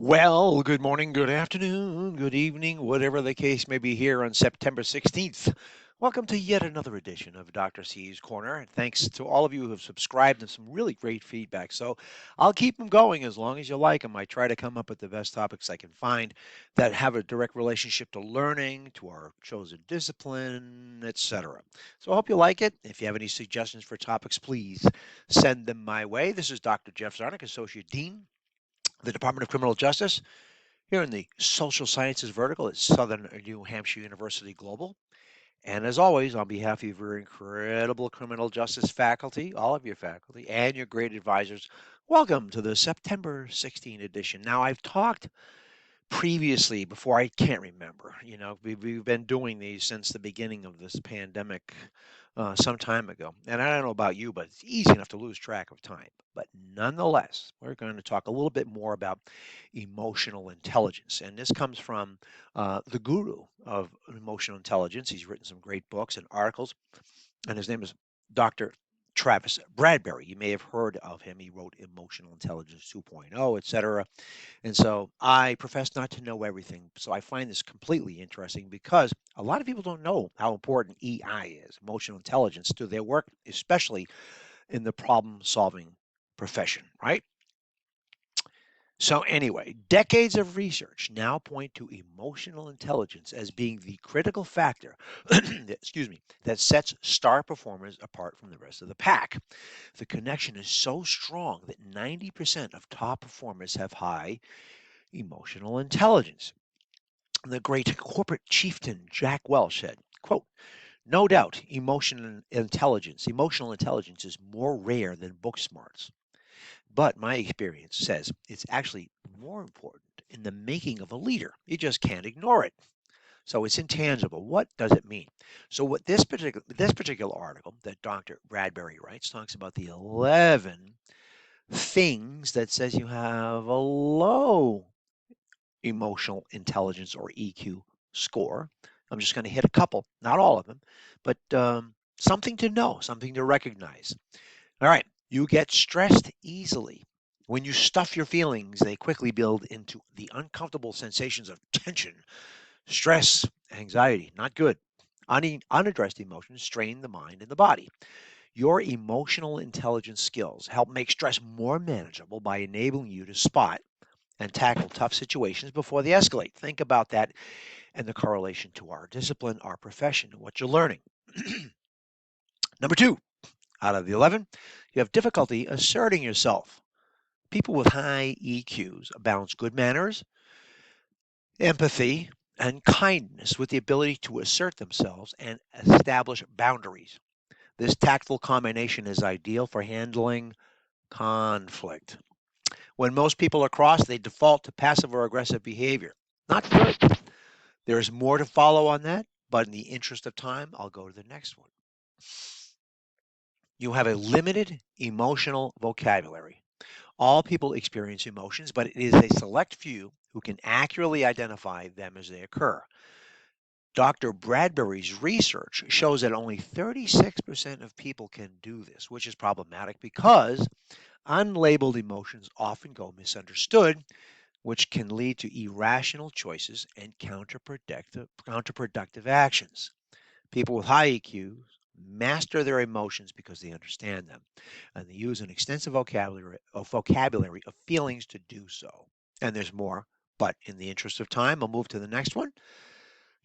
Well, good morning, good afternoon, good evening, whatever the case may be here on September 16th. Welcome to yet another edition of Dr. C's Corner. And thanks to all of you who have subscribed and some really great feedback. So I'll keep them going as long as you like them. I try to come up with the best topics I can find that have a direct relationship to learning, to our chosen discipline, etc. So I hope you like it. If you have any suggestions for topics, please send them my way. This is Dr. Jeff Zarnik, Associate Dean, the Department of Criminal Justice here in the social sciences vertical at Southern New Hampshire University Global. And as always, on behalf of your incredible criminal justice faculty, all of your faculty, and your great advisors, welcome to the September 16 edition. Now, I've talked previously before, I can't remember. We've been doing these since the beginning of this pandemic some time ago. And I don't know about you, but it's easy enough to lose track of time. But nonetheless, we're going to talk a little bit more about emotional intelligence. And this comes from the guru of emotional intelligence. He's written some great books and articles, and his name is Dr. Travis Bradberry. You may have heard of him. He wrote Emotional Intelligence 2.0, etc. And so I profess not to know everything. So I find this completely interesting because a lot of people don't know how important EI is, emotional intelligence, to their work, especially in the problem solving profession, right? So, anyway, decades of research now point to emotional intelligence as being the critical factor, excuse me, that sets star performers apart from the rest of the pack. The connection is so strong that 90% of top performers have high emotional intelligence. The great corporate chieftain Jack Welch said, quote, "No doubt emotional intelligence is more rare than book smarts. But my experience says it's actually more important in the making of a leader. You just can't ignore it. So it's intangible. What does it mean? So what this particular article that Dr. Bradbury writes talks about the 11 things that says you have a low emotional intelligence or EQ score. I'm just going to hit a couple, not all of them, but something to know, something to recognize. All right, you get stressed easily. When you stuff your feelings, they quickly build into the uncomfortable sensations of tension, stress, anxiety. Not good. Unaddressed emotions strain the mind and the body. Your emotional intelligence skills help make stress more manageable by enabling you to spot and tackle tough situations before they escalate. Think about that and the correlation to our discipline, our profession, and what you're learning. Number two, out of the 11, you have difficulty asserting yourself. People with high EQs balance good manners, empathy, and kindness with the ability to assert themselves and establish boundaries. This tactful combination is ideal for handling conflict. When most people are cross, they default to passive or aggressive behavior. Not good. There is more to follow on that, but in the interest of time, I'll go to the next one. You have a limited emotional vocabulary. All people experience emotions, but it is a select few who can accurately identify them as they occur. Dr. Bradbury's research shows that only 36% of people can do this, which is problematic because unlabeled emotions often go misunderstood, which can lead to irrational choices and counterproductive actions. People with high EQs master their emotions because they understand them, and they use an extensive vocabulary of feelings to do so. And there's more, but in the interest of time, I'll move to the next one.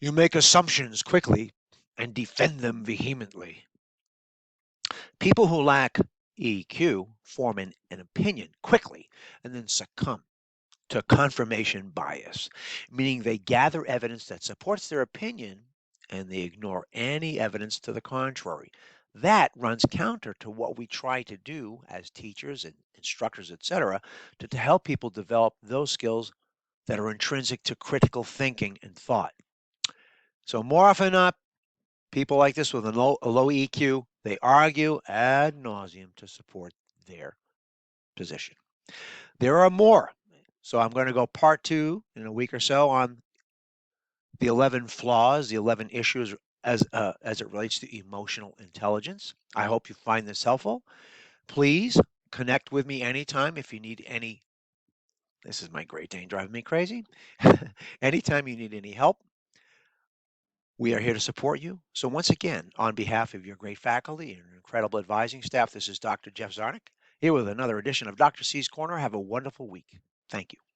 You make assumptions quickly and defend them vehemently. People who lack EQ form an opinion quickly and then succumb to confirmation bias, meaning they gather evidence that supports their opinion and they ignore any evidence to the contrary. That runs counter to what we try to do as teachers and instructors, etc., to help people develop those skills that are intrinsic to critical thinking and thought. So more often than not, people like this with a low EQ, they argue ad nauseum to support their position. There are more. So I'm going to go part two in a week or so on the 11 flaws, the 11 issues as it relates to emotional intelligence. I hope you find this helpful. Please connect with me anytime if you need any This is my great Dane driving me crazy. Anytime you need any help, we are here to support you. So, once again, on behalf of your great faculty and your incredible advising staff, this is Dr. Jeff Zarnik here with another edition of Dr. C's Corner. Have a wonderful week. Thank you.